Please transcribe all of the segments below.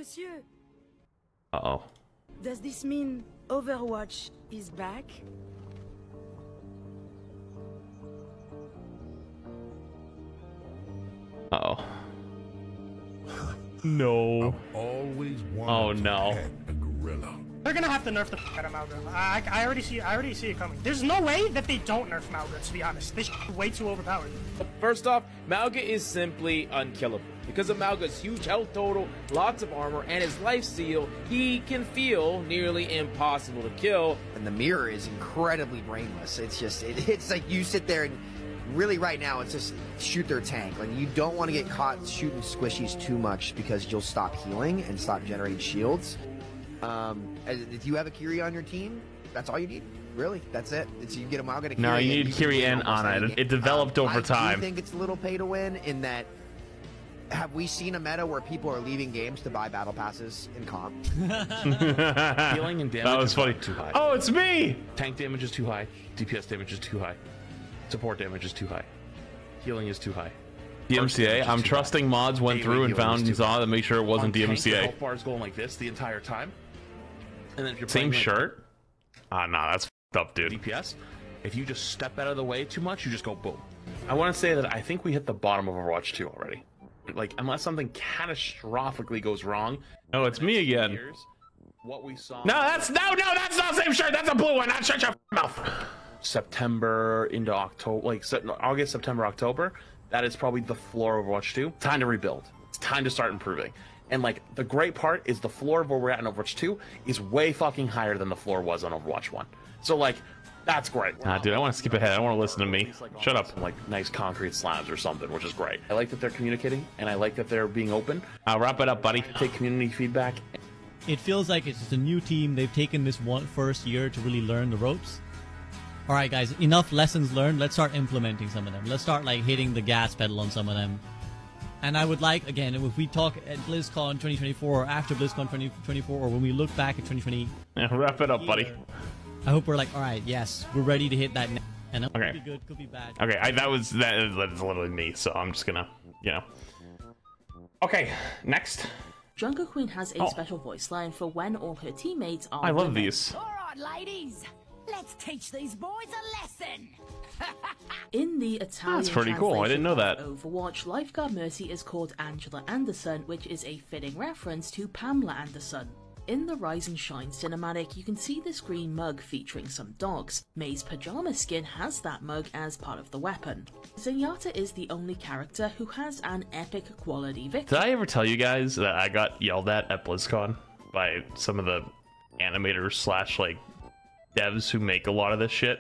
monsieur. Uh-oh. Does this mean Overwatch is back? Uh-oh. No. Always Oh no. a gorilla. They're gonna have to nerf the out of Mauga. I already see it coming. There's no way that they don't nerf Mauga, to be honest. This is way too overpowered. First off, Mauga is simply unkillable. Because of Mauga's huge health total, lots of armor, and his life steal, he can feel nearly impossible to kill. And the mirror is incredibly brainless. It's just, it's like you sit there and really right now it's just shoot their tank. Like you don't want to get caught shooting squishies too much because you'll stop healing and stop generating shields. If you have a Kiri on your team, that's all you need. Really, that's it. It's you get a Mauga to Kiri. No, you need Kiri and Ana. It developed over time. I think it's a little pay to win in that. Have we seen a meta where people are leaving games to buy battle passes in comp? Healing and damage. That was funny. Too high. Oh, it's me. Tank damage is too high. DPS damage is too high. Support damage is too high. Healing is too high. DMCA. I'm trusting mods went through and found and saw to make sure it wasn't DMCA. Health bar is going like this the entire time. And then if you're same playing shirt. Ah, nah, that's f***ed up, dude. DPS. If you just step out of the way too much, you just go boom. I want to say that I think we hit the bottom of Overwatch 2 already. Like, unless something catastrophically goes wrong. Oh, it's me again. Years, what we saw. No, that's not the same shirt. That's a blue one. Shut your mouth. September into October, like August, September, October. That is probably the floor of Overwatch 2. Time to rebuild. It's time to start improving. And like the great part is the floor of where we're at in Overwatch 2 is way fucking higher than the floor was on Overwatch 1. So like. That's great. Nah, dude, I want to skip ahead. I don't want to listen to me. Shut up. Like nice concrete slabs or something, which is great. I like that they're communicating, and I like that they're being open. I'll wrap it up, buddy. Take community feedback. It feels like it's just a new team. They've taken this first year to really learn the ropes. All right, guys, enough lessons learned. Let's start implementing some of them. Let's start like hitting the gas pedal on some of them. And I would like, again, if we talk at BlizzCon 2024 or after BlizzCon 2024, or when we look back at 2020. Yeah, wrap it up, buddy. I hope we're like, all right, yes, we're ready to hit that. And it okay. Could be good, could be bad. Okay, that is literally me, so I'm just gonna, you know. Okay, next. Jungle Queen has a special voice line for when all her teammates are. I love these. All right, ladies, let's teach these boys a lesson. In the Italian that's pretty cool. I didn't know that. Overwatch, Lifeguard Mercy is called Angela Anderson, which is a fitting reference to Pamela Anderson. In the Rise and Shine cinematic, you can see this green mug featuring some dogs. May's pajama skin has that mug as part of the weapon. Zenyatta is the only character who has an epic quality victory. Did I ever tell you guys that I got yelled at BlizzCon by some of the animators slash like devs who make a lot of this shit?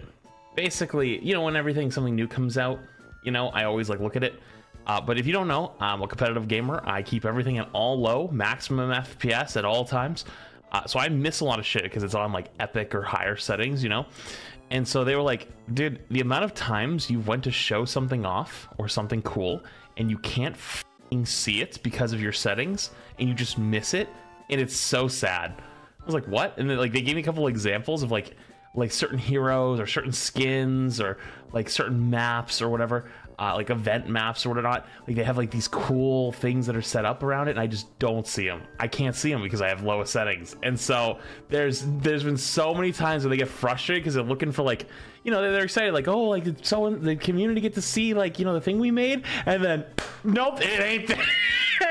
Basically, you know, when something new comes out, you know, I always like look at it. But if you don't know, I'm a competitive gamer. I keep everything at all low, maximum FPS at all times. So I miss a lot of shit because it's on like epic or higher settings, you know? And so they were like, dude, the amount of times you went to show something off or something cool and you can't f***ing see it because of your settings and you just miss it, and it's so sad. I was like, what? And then like they gave me a couple examples of like certain heroes or certain skins or like certain maps or whatever. Like event maps or whatnot, like they have like these cool things that are set up around it, and I just don't see them. I can't see them because I have lowest settings, and so there's been so many times where they get frustrated because they're looking for like, you know, they're excited like, oh, like did someone, the community get to see like, you know, the thing we made, and then nope, it ain't there.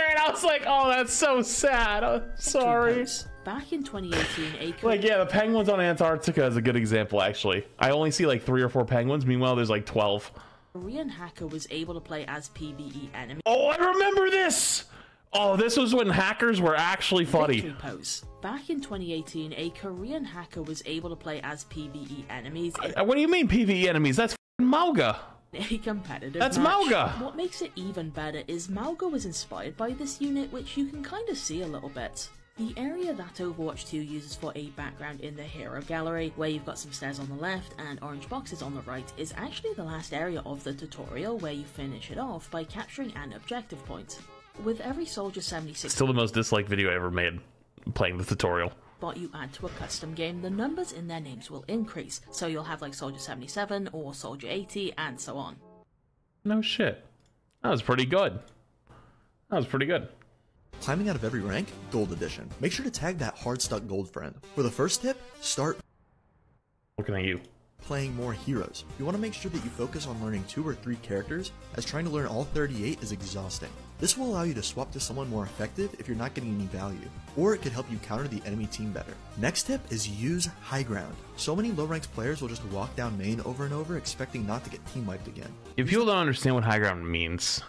And I was like, oh, that's so sad. I'm sorry. Back in 2018, like yeah, the penguins on Antarctica is a good example. Actually, I only see like 3 or 4 penguins. Meanwhile, there's like 12. Korean hacker was able to play as PvE enemies. Oh, I remember this! Oh, this was when hackers were actually funny. Pose. Back in 2018, a Korean hacker was able to play as PvE enemies. What do you mean PvE enemies? That's Mauga. A competitive That's match. Mauga. What makes it even better is Mauga was inspired by this unit, which you can kind of see a little bit. The area that Overwatch 2 uses for a background in the hero gallery, where you've got some stairs on the left and orange boxes on the right, is actually the last area of the tutorial where you finish it off by capturing an objective point. With every Soldier 76 still the most disliked video I ever made, playing the tutorial. But you add to a custom game, the numbers in their names will increase, so you'll have like Soldier 77 or Soldier 80 and so on. No shit. That was pretty good. That was pretty good. Climbing out of every rank? Gold edition. Make sure to tag that hard stuck gold friend. For the first tip, start Looking at you. playing more heroes. You want to make sure that you focus on learning 2 or 3 characters, as trying to learn all 38 is exhausting. This will allow you to swap to someone more effective if you're not getting any value, or it could help you counter the enemy team better. Next tip is use high ground. So many low ranked players will just walk down main over and over expecting not to get team wiped again. If people don't understand what high ground means,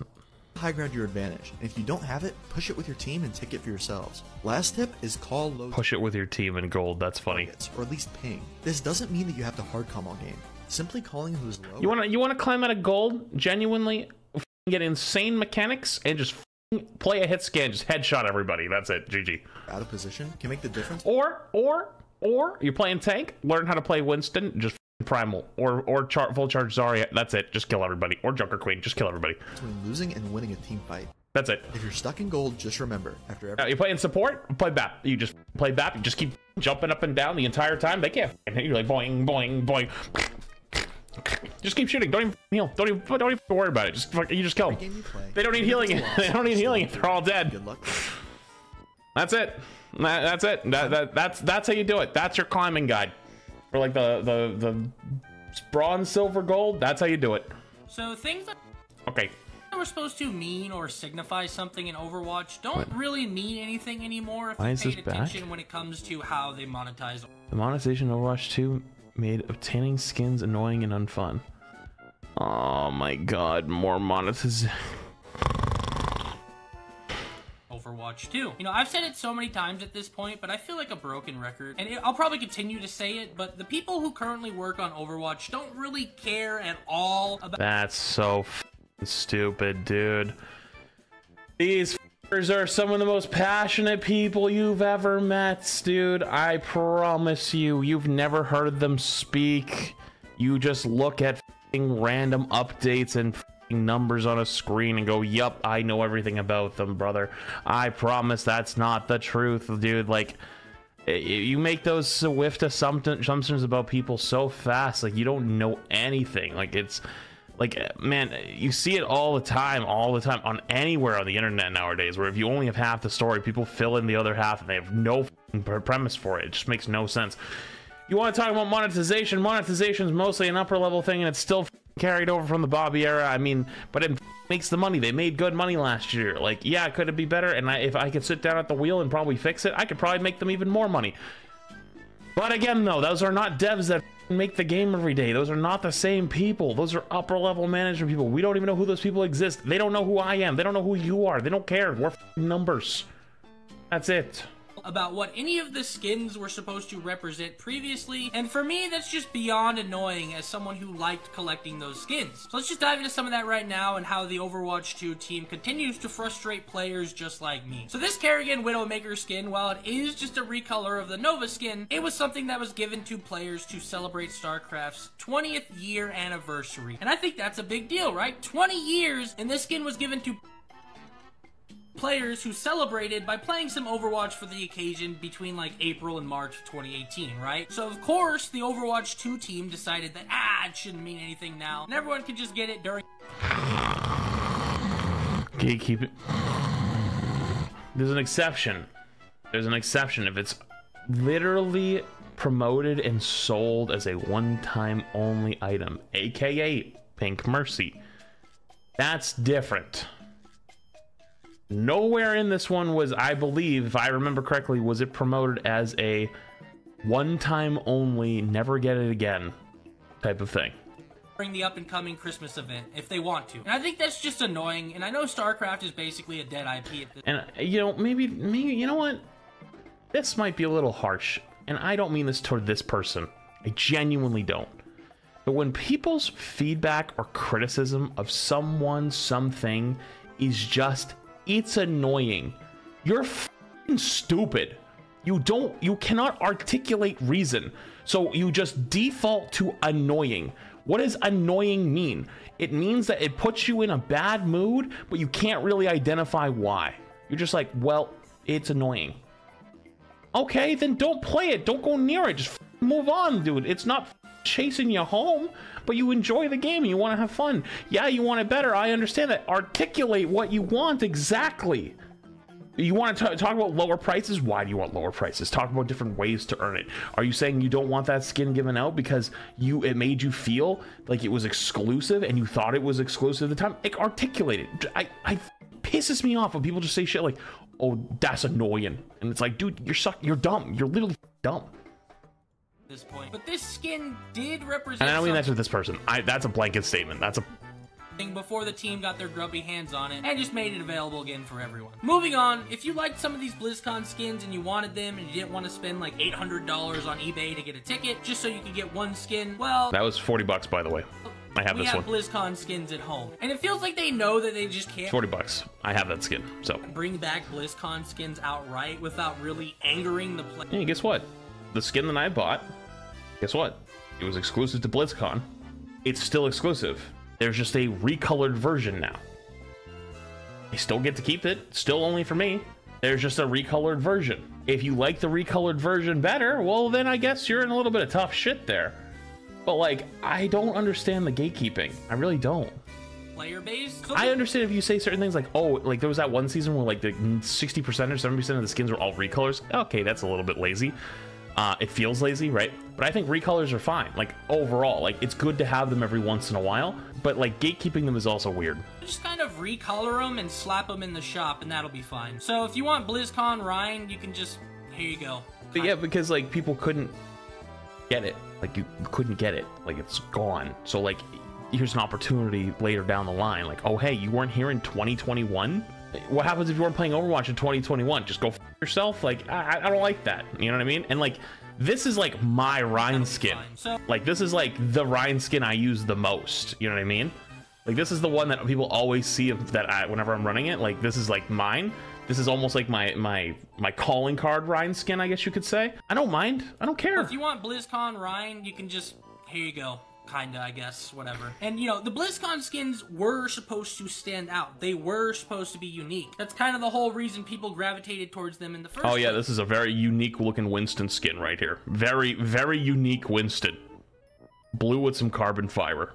High ground your advantage, and if you don't have it, push it with your team and take it for yourselves. Last tip is call low push it with your team in gold. That's funny. targets, or at least ping. This doesn't mean that you have to hard comm all game. Simply calling who's low. You wanna climb out of gold? Genuinely, get insane mechanics and just play a hit scan, just headshot everybody. That's it. GG. Out of position can make the difference. Or you're playing tank. Learn how to play Winston. Just primal or full charge Zarya. That's it. Just kill everybody. Or Joker Queen. Just kill everybody. Between losing and winning a team fight. That's it. If you're stuck in gold, just remember, after every You're playing support, play BAP. You just play BAP. You just keep jumping up and down the entire time. They can't hit you. You're like boing, boing, boing. Just keep shooting. Don't even heal. Don't even worry about it. You just kill them. game you play, They don't need healing. They don't need healing if they're all dead. good luck. That's it. That's it. That's how you do it. That's your climbing guide. For like the bronze, silver, gold. That's how you do it. So things that Okay. were supposed to mean or signify something in Overwatch don't really mean anything anymore if Why you is this paid back? attention when it comes to how they monetize. The monetization of Overwatch 2 made obtaining skins annoying and unfun. Oh my god, more monetization. Overwatch 2. You know, I've said it so many times at this point, but I feel like a broken record. And I'll probably continue to say it, but the people who currently work on Overwatch don't really care at all about— That's so stupid, dude. These are some of the most passionate people you've ever met, dude. I promise you, you've never heard them speak. You just look at random updates and numbers on a screen and go, yup, I know everything about them, brother. I promise that's not the truth, dude. Like, you make those swift assumptions about people so fast, like you don't know anything. Like, it's like, man, you see it all the time on anywhere on the internet nowadays, where if you only have half the story, people fill in the other half and they have no premise for it. It just makes no sense. You want to talk about monetization? Monetization is mostly an upper level thing, and it's still carried over from the Bobby era. I mean, but it makes the money. They made good money last year. Like, yeah, could it be better? And if I could sit down at the wheel and probably fix it, I could probably make them even more money. But again, though, those are not devs that make the game every day. Those are not the same people. Those are upper level management people. We don't even know who those people exist. They don't know who I am. They don't know who you are. They don't care. We're numbers. That's it. About what any of the skins were supposed to represent previously, and for me, that's just beyond annoying as someone who liked collecting those skins. So let's just dive into some of that right now and how the Overwatch 2 team continues to frustrate players just like me. So this Kerrigan Widowmaker skin, while it is just a recolor of the Nova skin, it was something that was given to players to celebrate StarCraft's 20th year anniversary. And I think that's a big deal, right? 20 years, and this skin was given to players who celebrated by playing some Overwatch for the occasion between like April and March of 2018, right? So of course the Overwatch 2 team decided that it shouldn't mean anything now, and everyone could just get it during— Gatekeep it. There's an exception. There's an exception if it's literally promoted and sold as a one-time only item, aka Pink Mercy. That's different. Nowhere in this one was, I believe, if I remember correctly, was it promoted as a one-time only, never get it again type of thing. During the up-and-coming Christmas event, if they want to. And I think that's just annoying, and I know StarCraft is basically a dead IP at this— And, you know, maybe, you know what? This might be a little harsh, and I don't mean this toward this person. I genuinely don't. But when people's feedback or criticism of someone, something, is just— it's annoying. You're f***ing stupid. You cannot articulate reason. So you just default to annoying. What does annoying mean? It means that it puts you in a bad mood, but you can't really identify why. You're just like, well, it's annoying. Okay, then don't play it. Don't go near it. Just move on, dude. It's not chasing you home, but you enjoy the game and you want to have fun. Yeah, you want it better. I understand that. Articulate what you want exactly. You want to talk about lower prices? Why do you want lower prices? Talk about different ways to earn it. Are you saying you don't want that skin given out because it made you feel like it was exclusive and you thought it was exclusive at the time? Like, articulate it. I pisses me off when people just say shit like, oh, that's annoying. And it's like, dude, you're dumb. You're literally dumb. This point. But this skin did represent, and I don't mean that's with this person. That's a blanket statement. That's a before the team got their grubby hands on it and just made it available again for everyone. Moving on, if you liked some of these BlizzCon skins and you wanted them and you didn't want to spend like $800 on eBay to get a ticket just so you could get one skin, well, that was $40, by the way. I have this one. We have BlizzCon skins at home, and it feels like they know that they just can't. $40. I have that skin. So bring back BlizzCon skins outright without really angering the player. Hey, guess what? The skin that I bought, guess what? It was exclusive to BlizzCon. It's still exclusive. There's just a recolored version now. I still get to keep it. Still only for me. There's just a recolored version. If you like the recolored version better, well, then I guess you're in a little bit of tough shit there. But like, I don't understand the gatekeeping. I really don't. Player base? I understand if you say certain things like, oh, like there was that one season where like the 60% or 70% of the skins were all recolors. Okay, that's a little bit lazy. It feels lazy, right? But I think recolors are fine. Like overall, like it's good to have them every once in a while, but like gatekeeping them is also weird. Just kind of recolor them and slap them in the shop and that'll be fine. So if you want BlizzCon Ryan, you can just, here you go. But yeah, because like people couldn't get it. Like you couldn't get it. Like it's gone. So like here's an opportunity later down the line. Like, oh hey, you weren't here in 2021? What happens if you weren't playing Overwatch in 2021? Just go f yourself? Like, I don't like that. You know what I mean? And like, this is like my Ryan skin. Like, this is like the Ryan skin I use the most. You know what I mean? Like, this is the one that people always see whenever I'm running it. Like, this is like mine. This is almost like my calling card Ryan skin, I guess you could say. I don't mind. I don't care. If you want BlizzCon Ryan, you can just, here you go. Kinda, I guess, whatever. And, you know, the BlizzCon skins were supposed to stand out. They were supposed to be unique. That's kind of the whole reason people gravitated towards them in the first place. Oh yeah, this is a very unique looking Winston skin right here. Very, very unique Winston. Blue with some carbon fiber.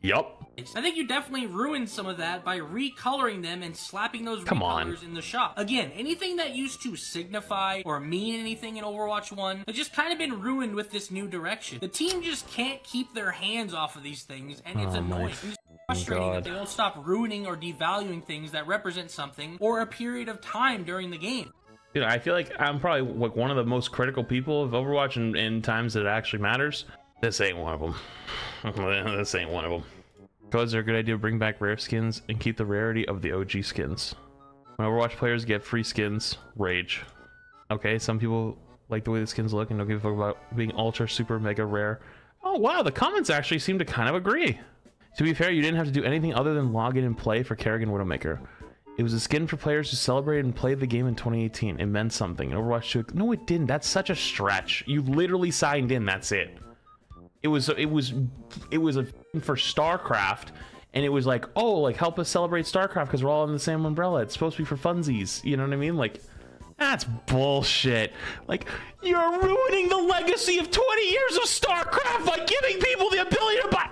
Yup. I think you definitely ruined some of that by recoloring them and slapping those recolors in the shop. Again, anything that used to signify or mean anything in Overwatch 1 has just kind of been ruined with this new direction. The team just can't keep their hands off of these things, and it's annoying. It's frustrating that they won't stop ruining or devaluing things that represent something or a period of time during the game. Dude, I feel like I'm probably like one of the most critical people of Overwatch in times that it actually matters. This ain't one of them. This ain't one of them. Codes are a good idea to bring back rare skins and keep the rarity of the OG skins. When Overwatch players get free skins, rage. Okay, some people like the way the skins look and don't give a fuck about being ultra, super, mega rare. Oh wow, the comments actually seem to kind of agree. To be fair, you didn't have to do anything other than log in and play for Kerrigan Widowmaker. It was a skin for players who celebrated and played the game in 2018. It meant something. In Overwatch 2, no it didn't. That's such a stretch. You literally signed in, that's it. It was a for StarCraft, and it was like, oh, like help us celebrate StarCraft because we're all in the same umbrella. It's supposed to be for funsies, you know what I mean? Like, that's bullshit. Like, you're ruining the legacy of 20 years of StarCraft by giving people the ability to buy.